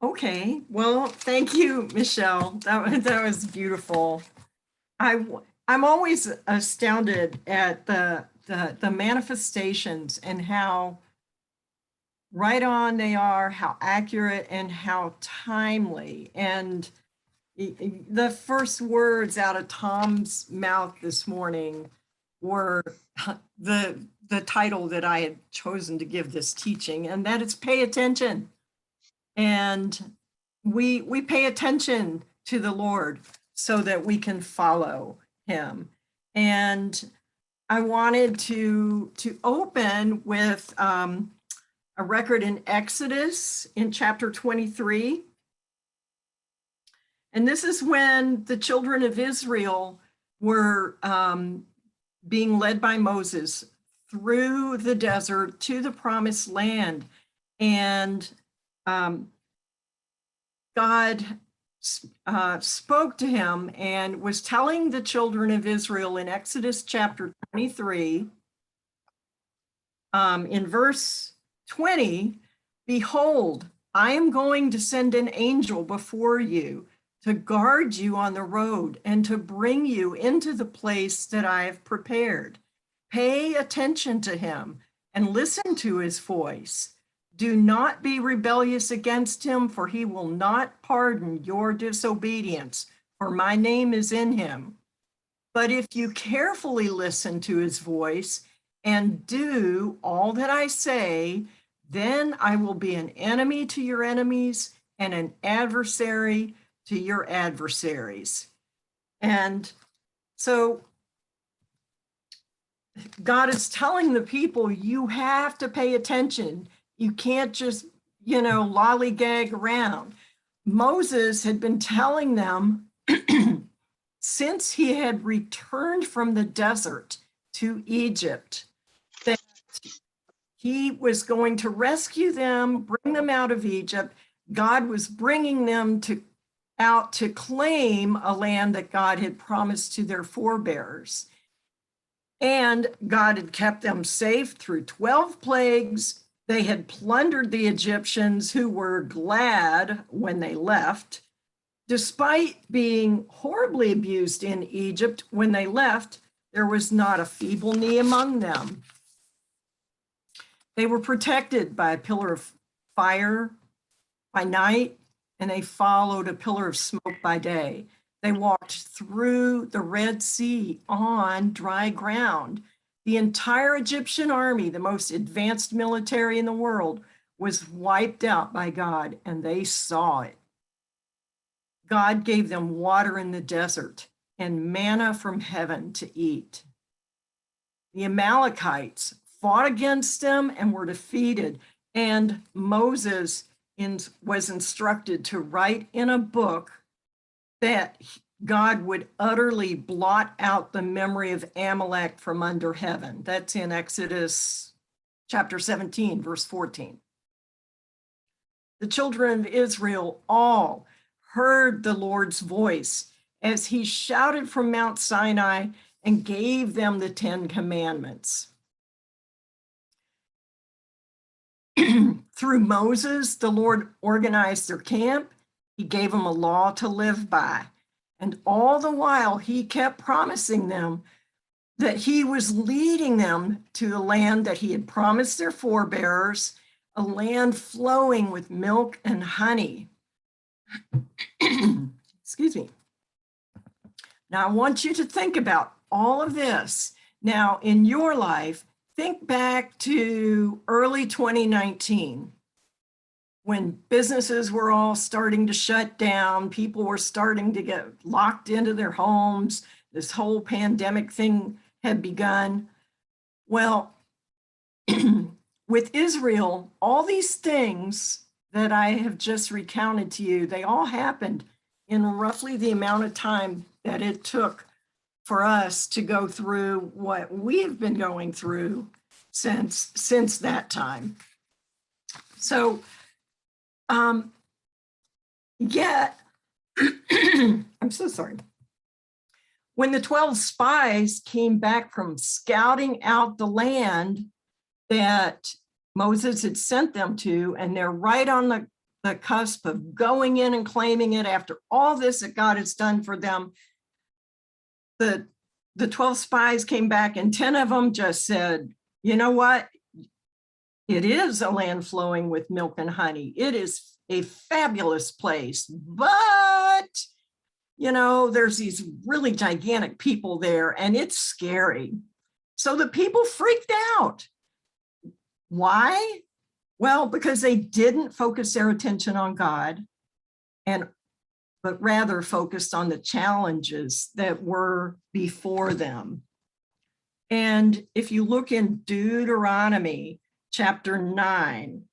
Okay, well, thank you, Michelle. That was beautiful. I'm always astounded at the manifestations and how right on they are, how accurate and how timely. And the first words out of Tom's mouth this morning were the title that I had chosen to give this teaching, and that is pay attention. And we pay attention to the Lord so that we can follow him. And I wanted to open with a record in Exodus in chapter 23. And this is when the children of Israel were being led by Moses through the desert to the promised land. And God spoke to him and was telling the children of Israel in Exodus chapter 23, in verse 20, behold, I am going to send an angel before you to guard you on the road and to bring you into the place that I have prepared. Pay attention to him and listen to his voice. Do not be rebellious against him, for he will not pardon your disobedience, for my name is in him. But if you carefully listen to his voice and do all that I say, then I will be an enemy to your enemies and an adversary to your adversaries. And so God is telling the people, you have to pay attention. You can't just, lollygag around. Moses had been telling them since he had returned from the desert to Egypt that he was going to rescue them, bring them out of Egypt. God was bringing them out to claim a land that God had promised to their forebears. And God had kept them safe through 12 plagues. They had plundered the Egyptians, who were glad when they left. Despite being horribly abused in Egypt, when they left, there was not a feeble knee among them. They were protected by a pillar of fire by night, and they followed a pillar of smoke by day. They walked through the Red Sea on dry ground. The entire Egyptian army, the most advanced military in the world, was wiped out by God, and they saw it. God gave them water in the desert and manna from heaven to eat. The Amalekites fought against them and were defeated, and Moses was instructed to write in a book that God would utterly blot out the memory of Amalek from under heaven. That's in Exodus chapter 17, verse 14. The children of Israel all heard the Lord's voice as he shouted from Mount Sinai and gave them the 10 commandments. Through Moses, the Lord organized their camp. He gave them a law to live by. And all the while, he kept promising them that he was leading them to the land that he had promised their forebears, a land flowing with milk and honey. Excuse me. Now, I want you to think about all of this. Now, in your life, think back to early 2019. When businesses were all starting to shut down, people were starting to get locked into their homes, this whole pandemic thing had begun. Well, with Israel, all these things that I have just recounted to you, they all happened in roughly the amount of time that it took for us to go through what we have been going through since that time. So, yet, I'm so sorry. When the 12 spies came back from scouting out the land that Moses had sent them to, and they're right on the the cusp of going in and claiming it after all this that God has done for them. The 12 spies came back and 10 of them just said, you know what? It is a land flowing with milk and honey. It is a fabulous place, but there's these really gigantic people there and it's scary. So the people freaked out. Why? Well, because they didn't focus their attention on God, but rather focused on the challenges that were before them. And if you look in Deuteronomy Chapter 9,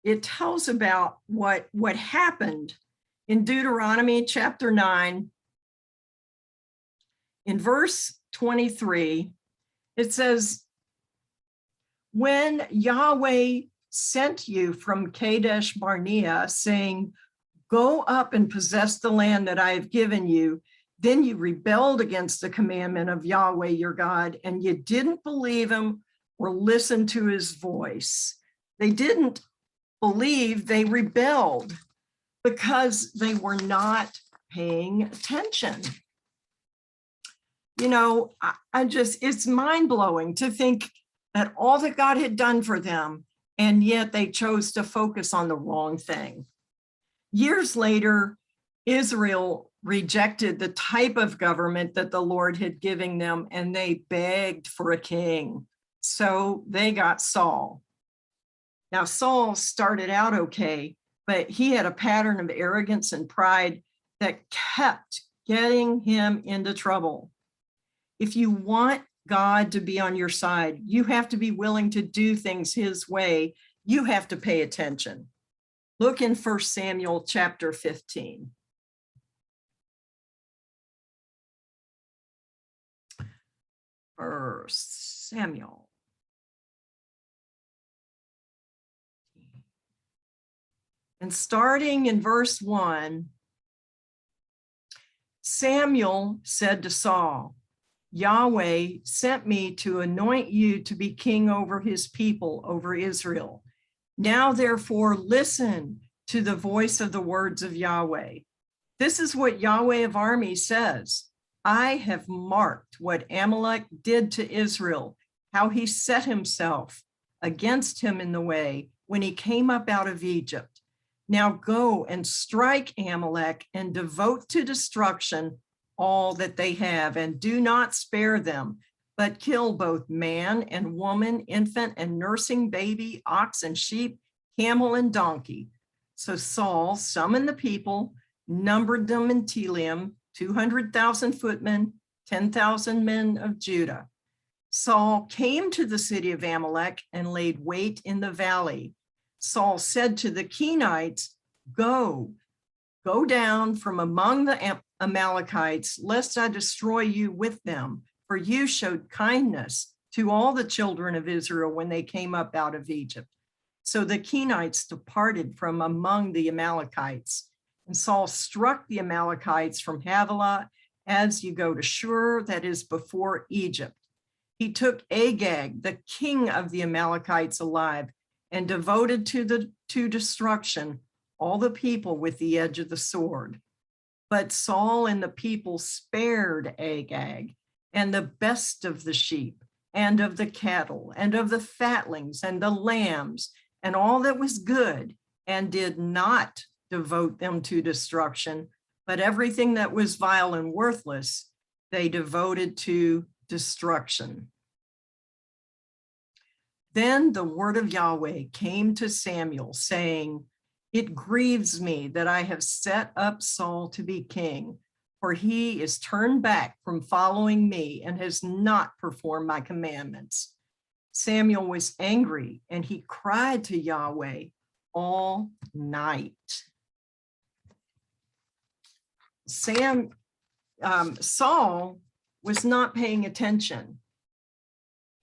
it tells about what happened in Deuteronomy Chapter 9. In verse 23, it says, when Yahweh sent you from Kadesh Barnea, saying, go up and possess the land that I have given you, then you rebelled against the commandment of Yahweh your God, and you didn't believe him or listen to his voice. They didn't believe, they rebelled because they were not paying attention. It's mind-blowing to think that all that God had done for them, and yet they chose to focus on the wrong thing. Years later, Israel rejected the type of government that the Lord had given them, and they begged for a king. So they got Saul. Now, Saul started out okay, but he had a pattern of arrogance and pride that kept getting him into trouble. If you want God to be on your side, you have to be willing to do things his way. You have to pay attention. Look in 1 Samuel chapter 15. First Samuel. And starting in verse 1, Samuel said to Saul, Yahweh sent me to anoint you to be king over his people, over Israel. Now, therefore, listen to the voice of the words of Yahweh. This is what Yahweh of armies says. I have marked what Amalek did to Israel, how he set himself against him in the way when he came up out of Egypt. Now go and strike Amalek and devote to destruction all that they have, and do not spare them, but kill both man and woman, infant and nursing baby, ox and sheep, camel and donkey. So Saul summoned the people, numbered them in Telaim, 200,000 footmen, 10,000 men of Judah. Saul came to the city of Amalek and laid wait in the valley. Saul said to the Kenites, go down from among the Amalekites, lest I destroy you with them, for you showed kindness to all the children of Israel when they came up out of Egypt. So the Kenites departed from among the Amalekites, and Saul struck the Amalekites from Havilah as you go to Shur, that is before Egypt. He took Agag, the king of the Amalekites, alive, and devoted to destruction all the people with the edge of the sword. But Saul and the people spared Agag and the best of the sheep and of the cattle and of the fatlings and the lambs and all that was good, and did not devote them to destruction, but everything that was vile and worthless, they devoted to destruction. Then the word of Yahweh came to Samuel, saying, it grieves me that I have set up Saul to be king, for he is turned back from following me and has not performed my commandments. Samuel was angry, and he cried to Yahweh all night. Saul was not paying attention.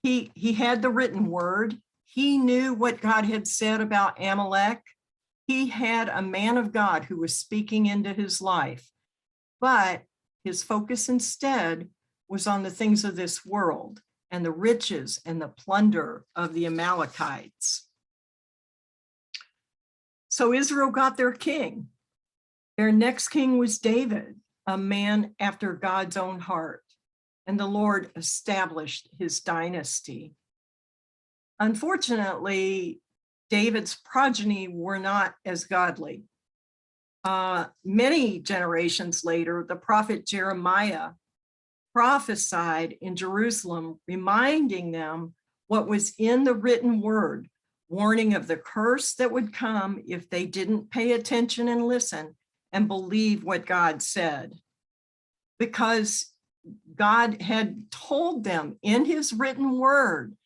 He had the written word. He knew what God had said about Amalek. He had a man of God who was speaking into his life, but his focus instead was on the things of this world. and the riches and the plunder of the Amalekites. So Israel got their king. Their next king was David, a man after God's own heart, and the Lord established his dynasty. Unfortunately, David's progeny were not as godly. Many generations later, the prophet Jeremiah prophesied in Jerusalem, reminding them what was in the written word, warning of the curse that would come if they didn't pay attention and listen and believe what God said. Because God had told them in his written word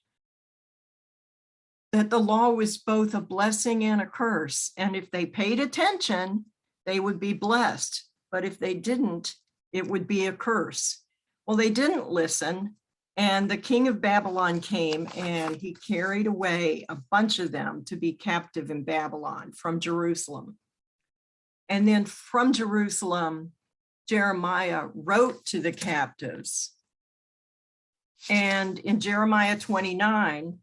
that the law was both a blessing and a curse. And if they paid attention, they would be blessed. But if they didn't, it would be a curse. Well, they didn't listen. And the king of Babylon came and he carried away a bunch of them to be captive in Babylon from Jerusalem. And then from Jerusalem, Jeremiah wrote to the captives. And in Jeremiah 29,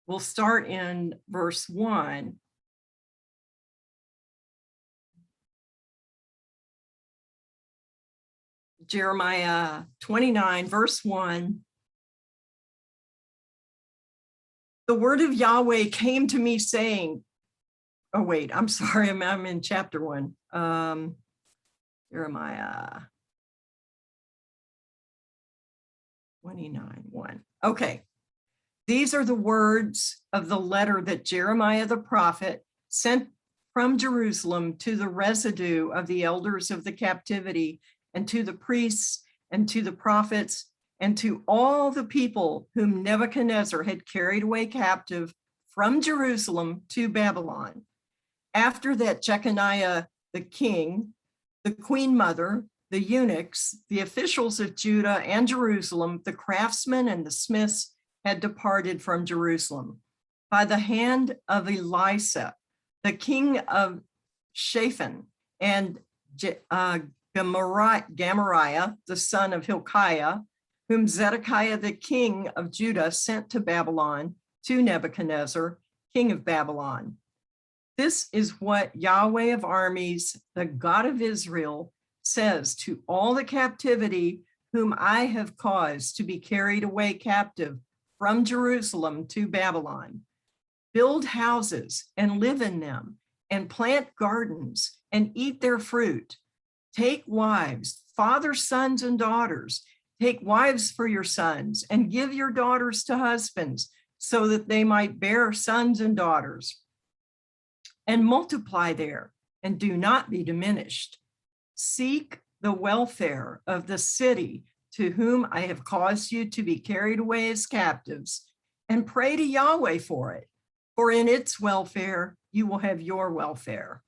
we'll start in verse 1. Jeremiah 29, verse 1. The word of Yahweh came to me saying, oh, wait, I'm sorry, I'm in chapter 1. Jeremiah 29, 1. Okay. These are the words of the letter that Jeremiah the prophet sent from Jerusalem to the residue of the elders of the captivity, and to the priests, and to the prophets, and to all the people whom Nebuchadnezzar had carried away captive from Jerusalem to Babylon. After that, Jeconiah the king, the queen mother, the eunuchs, the officials of Judah and Jerusalem, the craftsmen and the smiths had departed from Jerusalem by the hand of Elisha, the king of Shaphan, and Gamariah, the son of Hilkiah, whom Zedekiah, the king of Judah, sent to Babylon to Nebuchadnezzar, king of Babylon. This is what Yahweh of armies, the God of Israel, says to all the captivity whom I have caused to be carried away captive from Jerusalem to Babylon. Build houses and live in them, and plant gardens and eat their fruit. Take wives, father sons and daughters. Take wives for your sons and give your daughters to husbands so that they might bear sons and daughters. And multiply there and do not be diminished. Seek the welfare of the city to whom I have caused you to be carried away as captives, and pray to Yahweh for it, for in its welfare you will have your welfare.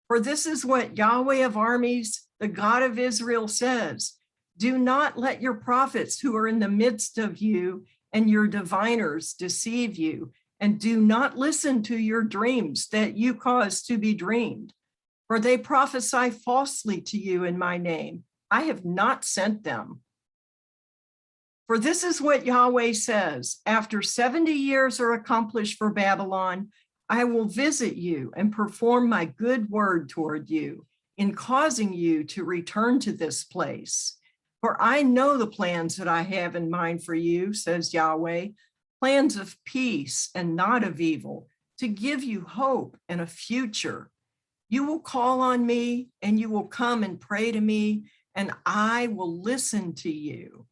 For this is what Yahweh of armies, the God of Israel, says: do not let your prophets who are in the midst of you and your diviners deceive you, and do not listen to your dreams that you cause to be dreamed. For they prophesy falsely to you in my name. I have not sent them. For this is what Yahweh says: after 70 years are accomplished for Babylon, I will visit you and perform my good word toward you in causing you to return to this place. For I know the plans that I have in mind for you, says Yahweh, plans of peace and not of evil, to give you hope and a future. You will call on me and you will come and pray to me, and I will listen to you.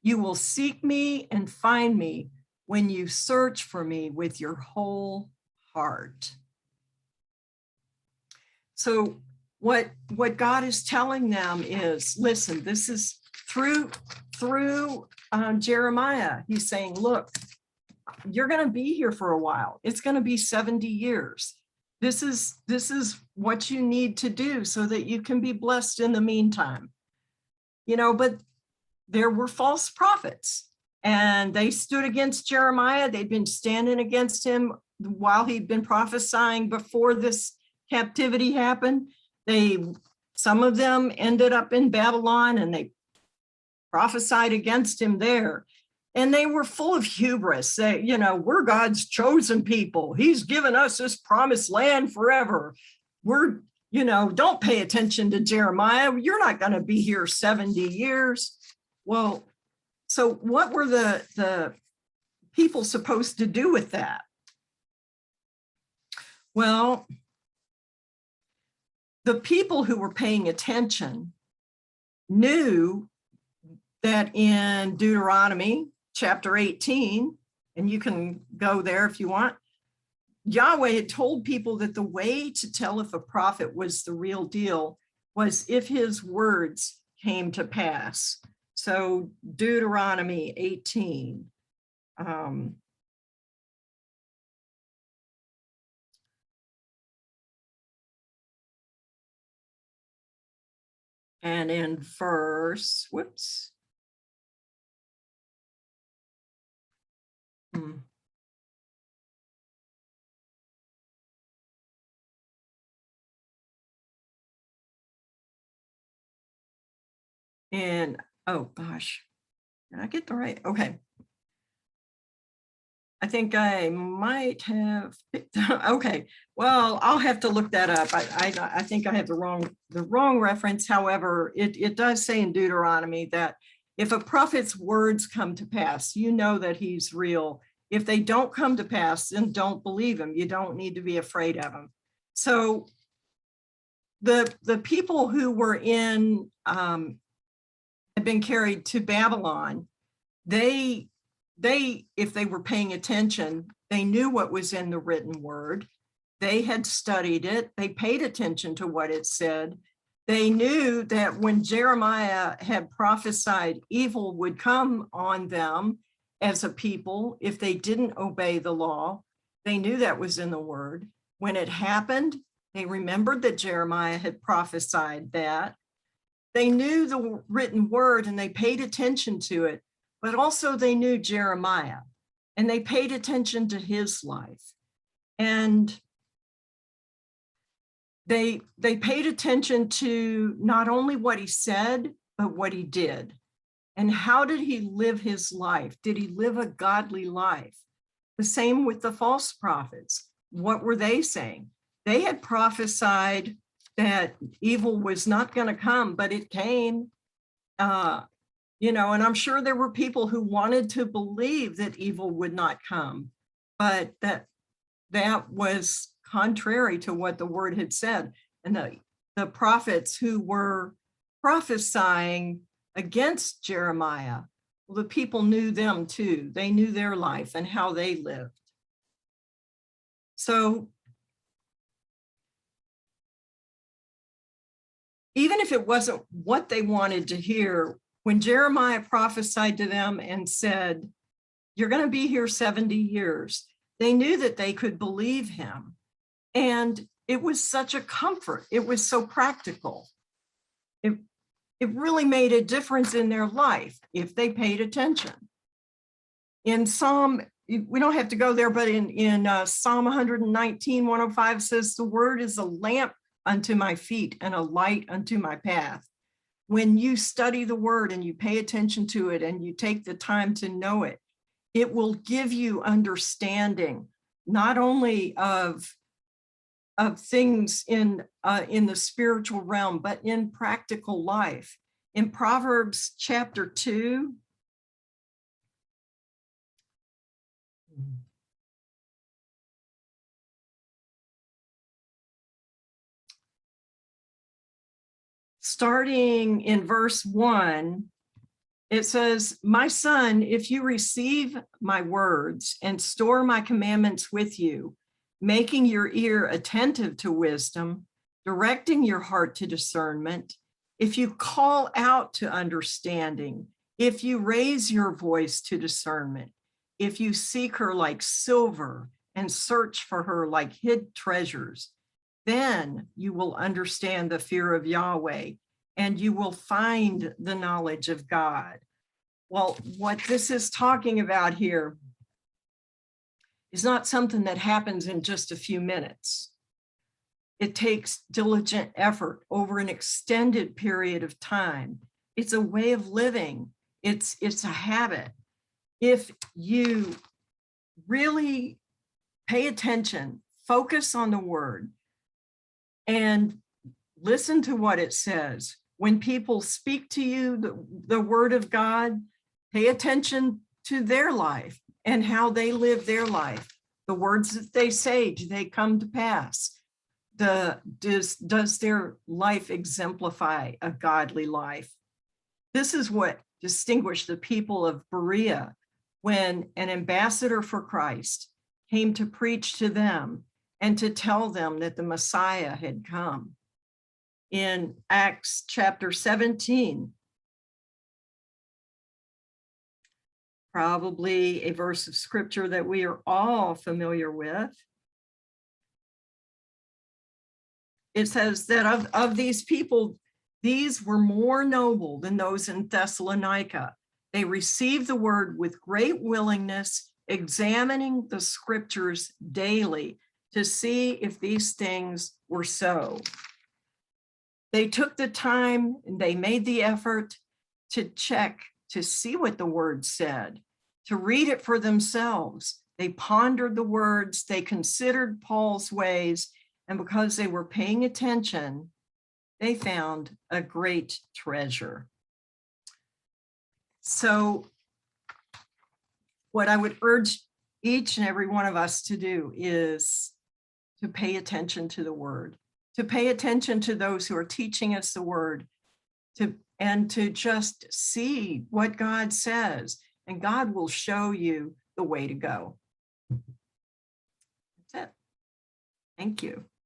You will seek me and find me when you search for me with your whole heart. So what God is telling them is, listen, this is through Jeremiah. He's saying, look, you're going to be here for a while. It's going to be 70 years. This is what you need to do so that you can be blessed in the meantime. But there were false prophets, and they stood against Jeremiah. They'd been standing against him while he'd been prophesying before this captivity happened. They Some of them ended up in Babylon and they prophesied against him there. And they were full of hubris. They, we're God's chosen people. He's given us this promised land forever. We're, don't pay attention to Jeremiah. You're not going to be here 70 years. Well, so what were the people supposed to do with that? Well, the people who were paying attention knew that in Deuteronomy Chapter 18, and you can go there if you want, Yahweh had told people that the way to tell if a prophet was the real deal was if his words came to pass. So Deuteronomy 18. And in verse, whoops. And, oh gosh, did I get the right? Okay. I think I might have picked, okay. Well, I'll have to look that up. I think I have the wrong reference. However, it does say in Deuteronomy that if a prophet's words come to pass, you know that he's real. If they don't come to pass, then don't believe him. You don't need to be afraid of him. So the people who were in, had been carried to Babylon, they, if they were paying attention, they knew what was in the written word. They had studied it. They paid attention to what it said. They knew that when Jeremiah had prophesied evil would come on them as a people if they didn't obey the law. They knew that was in the word. When it happened, they remembered that Jeremiah had prophesied that. They knew the written word and they paid attention to it, but also they knew Jeremiah and they paid attention to his life. And they paid attention to not only what he said, but what he did. And how did he live his life? Did he live a godly life? The same with the false prophets. What were they saying? They had prophesied that evil was not going to come, but it came. And I'm sure there were people who wanted to believe that evil would not come, but that was contrary to what the word had said. And the prophets who were prophesying against Jeremiah, well, the people knew them too. They knew their life and how they lived. So even if it wasn't what they wanted to hear, when Jeremiah prophesied to them and said, you're going to be here 70 years, they knew that they could believe him. And it was such a comfort. It was so practical. It really made a difference in their life if they paid attention. In Psalm, we don't have to go there, but in Psalm 119, 105 says, the word is a lamp unto my feet and a light unto my path. When you study the word and you pay attention to it and you take the time to know it, it will give you understanding, not only of things in the spiritual realm, but in practical life. In Proverbs Chapter 2, starting in verse 1, it says, my son, if you receive my words and store my commandments with you, making your ear attentive to wisdom, directing your heart to discernment, if you call out to understanding, if you raise your voice to discernment, if you seek her like silver and search for her like hid treasures, then you will understand the fear of Yahweh and you will find the knowledge of God. Well, what this is talking about here is not something that happens in just a few minutes. It takes diligent effort over an extended period of time. It's a way of living. It's a habit. If you really pay attention, focus on the word, and listen to what it says. When people speak to you the word of God, pay attention to their life and how they live their life. The words that they say, do they come to pass? Does their life exemplify a godly life? This is what distinguished the people of Berea when an ambassador for Christ came to preach to them and to tell them that the Messiah had come. In Acts chapter 17, probably a verse of scripture that we are all familiar with. It says that of these people, these were more noble than those in Thessalonica. They received the word with great willingness, examining the scriptures daily to see if these things were so. They took the time and they made the effort to check, to see what the word said, to read it for themselves. They pondered the words, they considered Paul's ways, and because they were paying attention, they found a great treasure. So what I would urge each and every one of us to do is to pay attention to the word, to pay attention to those who are teaching us the word, and to just see what God says, and God will show you the way to go. That's it. Thank you.